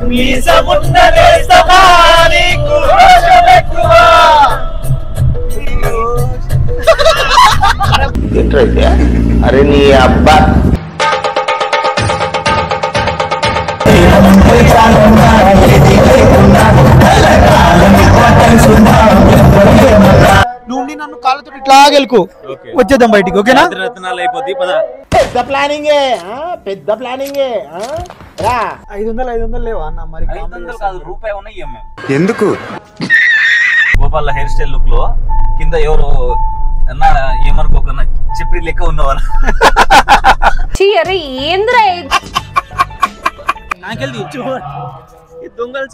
మీసమున్నదే సమానికి రోషమెక్కువ ఏంట్రైతే అరే నీ అబ్బా నువ్వు నన్ను కాళ్ళతో ఇట్లా గెలుకు వచ్చేద్దాం బయటికి ఓకేనా పెద్ద ప్లానింగే పెద్ద ప్లానింగే రా 500 లేవా అన్న మరి రూపాయి ఉన్నాయి ఎందుకు గోపాల్ హెయిర్ స్టైల్ లుక్ లో కింద ఎవరు అన్నా ఏమనుకోకన్నా చెప్పి లెక్క ఉన్నవారు అరే ఏంద్రా నాకెళ్ళి దొంగలు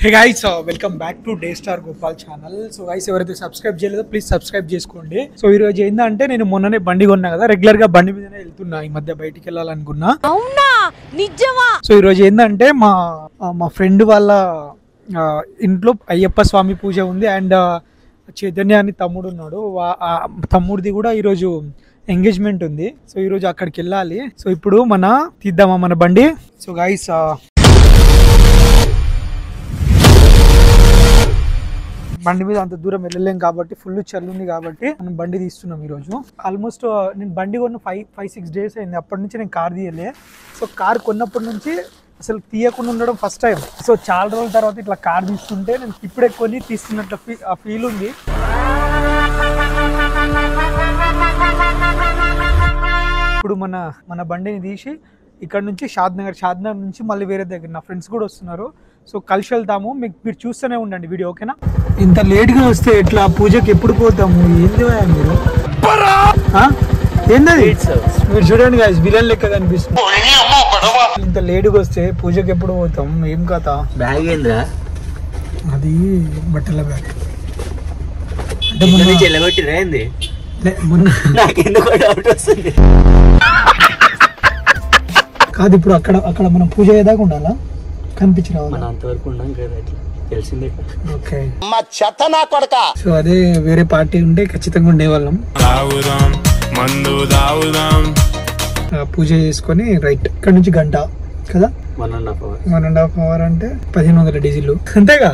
hey guys welcome back to day star Gopal channel. So guys ఎవరైతే సబ్స్క్రైబ్ చేయలేదో ప్లీజ్ సబ్స్క్రైబ్ చేసుకోండి. సో ఈ రోజు ఏంటంటే నేను మొన్ననే బండి కొన్నా కదా, రెగ్యులర్ గా బండి మీదనే వెళ్తున్నా, ఈ మధ్య బయటికి వెళ్ళాలనుకున్నా. అవునా నిజమా? సో ఈ రోజు ఏంటంటే మా ఫ్రెండ్ వాళ్ళ ఇంట్లో అయ్యప్ప స్వామి పూజ ఉంది అండ్ చైతన్య అని తమ్ముడు ఉన్నాడు, తమ్ముడిది కూడా ఈరోజు ఎంగేజ్మెంట్ ఉంది. సో ఈరోజు అక్కడికి వెళ్ళాలి. సో ఇప్పుడు తీద్దామా మన బండి. సో గైస్ బండి మీద అంత దూరం వెళ్ళలేం కాబట్టి ఫుల్ చల్లు ఉంది కాబట్టి మనం బండి తీస్తున్నాం ఈరోజు. ఆల్మోస్ట్ నేను బండి కొన్న 5-6 days అయింది. అప్పటి నుంచి నేను కార్ తీయలే. సో కార్ కొన్నప్పటి నుంచి అసలు తీయకుండా ఉండడం ఫస్ట్ టైం. సో చాలా రోజుల తర్వాత ఇట్లా కార్ తీస్తుంటే నేను ఇప్పుడే కొని తీస్తున్నట్టు ఆ ఫీల్ ఉంది. ఇప్పుడు మన బండిని తీసి ఇక్కడ నుంచి షాద్నగర్ నుంచి మళ్ళీ వేరే దగ్గర నా ఫ్రెండ్స్ కూడా వస్తున్నారు. సో కలిసి వెళ్తాము. మీరు చూస్తూనే ఉండండి వీడియో ఓకేనా. ఇంత లేట్గా వస్తే ఎట్లా, పూజకి ఎప్పుడు పోతాము? ఏంది మీరు ఏంటది మీరు చూడండి గాయస్, విలన్ లెక్క కనిపిస్తుంది. ఇంత లేటుగా వస్తే పూజకి ఎప్పుడు పోతాం? ఏం కథ? బ్యాగ్ ఏంద్రా? అది బట్టల బ్యాగ్. చెల్లగొట్టిరైంది కాదు, ఇప్పుడు అక్కడ మనం పూజ అయ్యేదాకా ఉండాలా? కనిపించరా అంతవరకు ఉన్నాం కదా, తెలిసిందే. ఓకే సో అదే వేరే పార్టీ ఉంటే ఖచ్చితంగా ఉండేవాళ్ళం. పూజ చేసుకొని రైట్ ఇక్కడ నుంచి గంట కదా, 1.5 hour అంటే 1500 డీజిల్ అంతేగా?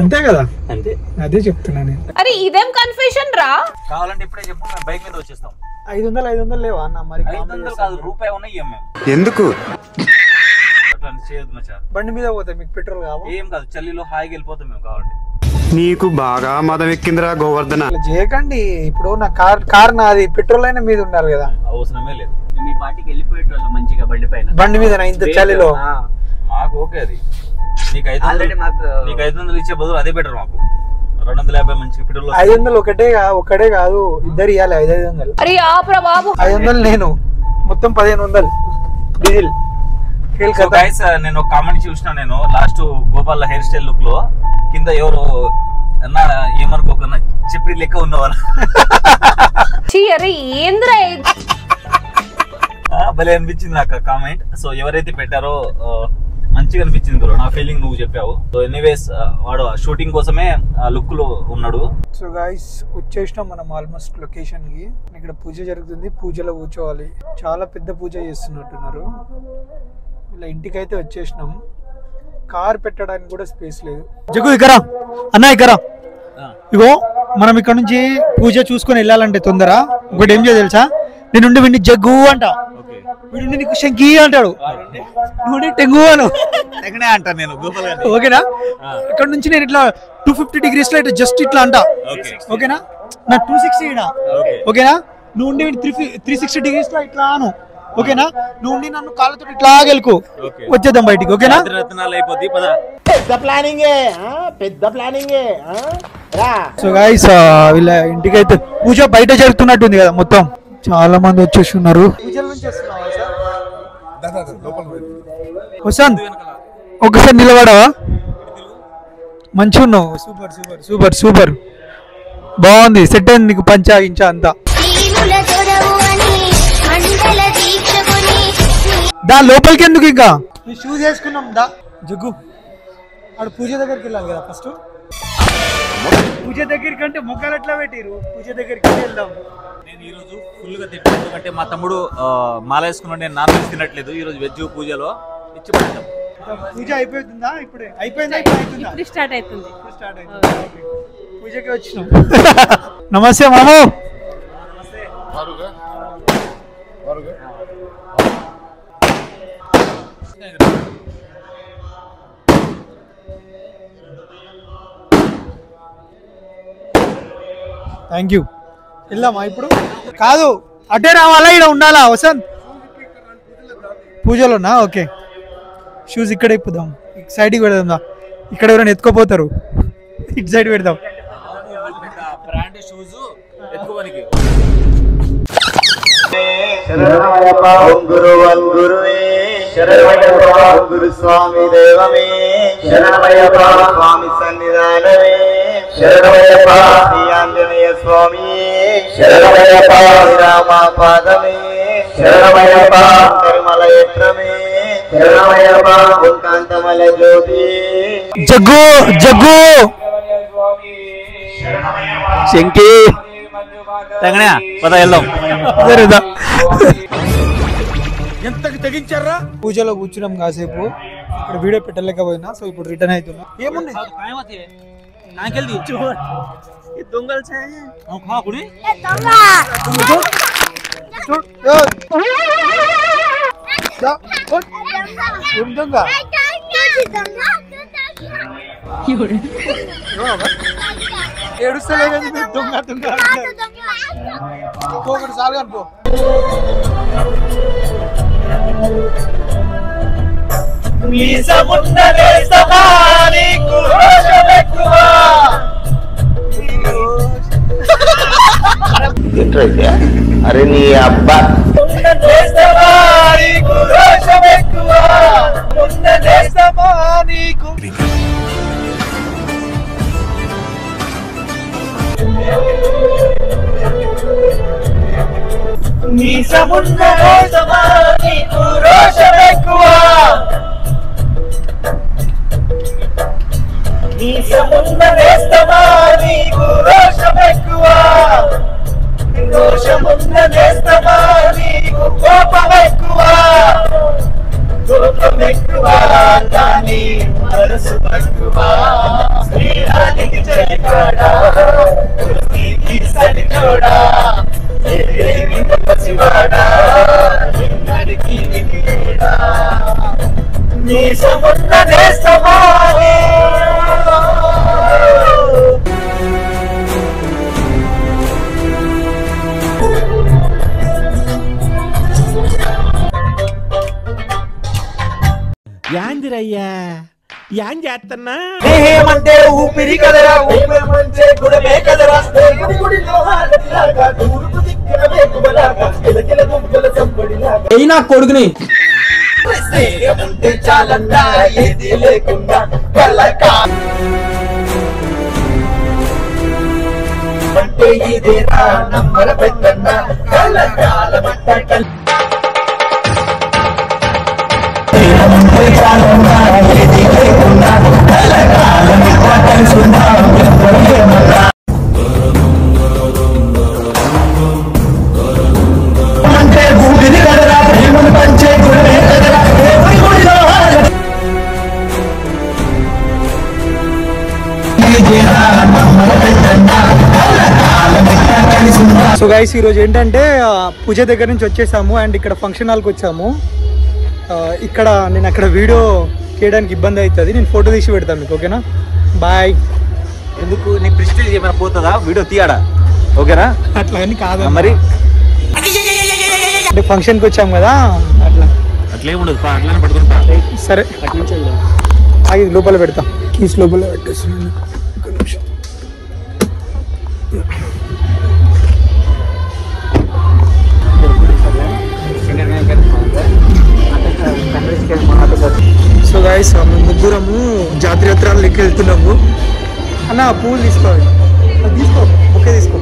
అంతే కదా, అంతే. అదే చెప్తున్నా నేను. అరే ఇదేం కన్ఫ్యూషన్ రా. కావాలంటే ఇప్పుడే చెప్పు, బైక్ మీద వచ్చేస్తాం. 500 లేవా అన్న మరి? 500 కాదు, రూపాయి ఉన్నాయి ఎందుకు చేయదు మచ్చా. బండి మీద పోతే మీకు పెట్రోల్ కావాలి? ఏం కాదు, చల్లిలో హాయిగా వెళ్ళిపోతాం మేము. కావాలంటే నీకు బాగా మదం ఎక్కిందిరా గోవర్ధన. చేయకండి, ఇప్పుడు నా కార్ నాది, పెట్రోల్ అయినా మీద ఉండాలి కదా. అవసరమే లేదు, మీ పార్టీకి వెళ్ళిపోయేటోళ్ళం మంచిగా బండి మీద ఇంత చలిలో. మాకు ఓకే, అది నీకు 500 ఇచ్చే బదులు అదే బెటర్. మాకు 250 మంచి పెట్రోల్. 500 ఒకటే కాదు, ఇద్దరు ఇవ్వాలి 500. అరే ఆప్రా బాబు, 500 నేను, మొత్తం 1500 డీజిల్. నేను ఒక కామెంట్ చూసిన, నేను last Gopal hair style look లో కింద ఎవరు అన్నా ఏమనుకోకన్నా చెప్పి లెక్క ఉన్నవారు. అరే ఏంద్రా భలే అనిపించింది నాకు కామెంట్. సో ఎవరైతే పెట్టారో మంచిగా అనిపించింది బ్రో, నా ఫీలింగ్ నువ్వు చెప్పావు. సో ఎనీవేస్ వాడు షూటింగ్ కోసమే లుక్ లో ఉన్నాడు. సో గైస్ వచ్చేసినాం మనం ఆల్మోస్ట్ లొకేషన్ కి. ఇక్కడ పూజ జరుగుతుంది, పూజలో కూర్చోవాలి. చాలా పెద్ద పూజ చేస్తున్నట్టున్నారు. ఇలా ఇంటికైతే వచ్చేసినాం. కార్ పెట్టడానికి కూడా స్పేస్ లేదు. జగ్గు ఇక్కడ అన్న, ఇక్కడ ఇగో మనం ఇక్కడ నుంచి పూజ చూసుకొని వెళ్ళాలంటే తొందర ఒకటి ఏం చేయాలి తెలుసా? నేను విండి జగ్గు అంట, వీడు నీకు శంకి అంటాడు, నువ్వు టెంగు అను అంటాను నేను. ఓకేనా? ఇక్కడ నుంచి నేను ఇట్లా 250 degrees లో ఇట్లా జస్ట్ ఇట్లా అంట. ఓకేనా? నా 260 ఇడా. ఓకేనా? నువ్వు 360 degrees లో ఇట్లా అను. ఓకేనా? నువ్వు నన్ను కాళ్ళతో ఇట్లా గెలుకు వచ్చేద్దాం బయటికి ఓకేనా? పెద్ద ప్లానింగే పెద్ద ప్లానింగే రా. సో గైస్ వీళ్ళ ఇంటికైతే పూజ బయట జరుగుతున్నట్టుంది కదా, మొత్తం చాలా మంది వచ్చేసి ఉన్నారు. వసంత్ ఒకసారి నిలబడవా? మంచిగా ఉన్నావు, సూపర్ సూపర్ సూపర్ సూపర్, బాగుంది, సెట్ అయింది నీకు పంచా ఇంచా అంతా. దా లోపలికి ఎందుకు, ఇంకా షూస్ వేసుకున్నాం దా. జగ్గు ఆడ పూజ దగ్గరికి వెళ్ళాలి కదా ఫస్ట్. పూజ దగ్గరికి అంటే మొక్కలు ఎట్లా పెట్టిరు? పూజ దగ్గరికి వెళ్దాం. నేను ఈ రోజు ఫుల్ గా తిట్టాను, ఎందుకంటే మా తమ్ముడు మాల వేసుకున్నాడు, నేను నాన్ వెజ్ తినట్లేదు. ఈ రోజు వెజ్ పూజలో ఇచ్చి పడతాం. పూజ అయిపోతుందా? ఇప్పుడే అయిపోయిందా? ఇప్పుడు స్టార్ట్ అవుతుంది. పూజకి వచ్చినాం. నమస్తే మాము. Thank you. వెళ్దామా ఇప్పుడు? కాదు, అటే రావాలా, ఇక్కడ ఉండాలా వసంత్? పూజలోనా? ఓకే, షూస్ ఇక్కడ ఇప్పుదాం, సైడ్కి పెడదాం. ఇక్కడ ఎవరైనా ఎత్తుకోపోతారు, ఇటు సైడ్ పెడదాం. బ్రాండ్ షూస్ ఎక్కువనికి. శరణమయ్యప్ప ఓం గురు ఓం గురువే శరణమయ్యప్ప ఓం గురు స్వామి దేవమే శరణమయ్యప్ప స్వామి సన్నిధానమే శరణమయ్యప్ప శ్రీ ఆంజనేయ స్వామి శరణమయ్యప్ప రామ పాదమే శరణమయ్యప్ప తిరుమల యత్రమే శరణమయ్యప్ప ఓంకాంతమల జ్యోతి జగ్గు జగ్గు శంకి తెంగనే పద వెళ్దాం. ఎంతకి తెగించారా? పూజలో కూర్చున్నాం కాసేపు, ఇప్పుడు వీడియో పెట్టలేకపోయినా, సో ఇప్పుడు రిటర్న్ అవుతున్నా. ఏముంది ఏడుస్తలే కానీ దొంగ దొంగ ఒకటి సార్లు అనుకో. అరే నీ అబ్బా యాందిరయ్యా యాన్ చేస్తున్నా ఏమంటే ఊపిరి కదరా ఊపిరిమంటే గుడమే కదరా అయినా కొడుకుని ఉంటే చాలన్నా ఏది లేకుండా కలకా అంటే ఇదేనా నమ్మర పెద్దన్న కలకాలమంట సో గైస్ ఈరోజు ఏంటంటే పూజ దగ్గర నుంచి వచ్చేసాము అండ్ ఇక్కడ ఫంక్షన్ హాల్కి వచ్చాము. ఇక్కడ నేను అక్కడ వీడియో చేయడానికి ఇబ్బంది అవుతుంది, నేను ఫోటో తీసి పెడతాను మీకు, ఓకేనా? బాయ్. ఎందుకు నీ ప్రెస్టీజ్ ఏమైనా పోతుందా వీడియో తీయడా? ఓకేనా? అట్లా అని కాదు మరి, అంటే ఫంక్షన్కి వచ్చాము కదా అట్లా. అట్లేముండదు, అట్లానే పడుకుంటా. సరే అది లోపల పెడతా, కీస్ లోపల పెట్టేస్తున్నాను. ఒక నిమిషం. సో గైస్ మేము ముగ్గురము జాతర యాత్రలకి వెళ్తున్నాము. అన్న పూలు తీసుకోవాలి, తీసుకో, బొకే తీసుకో.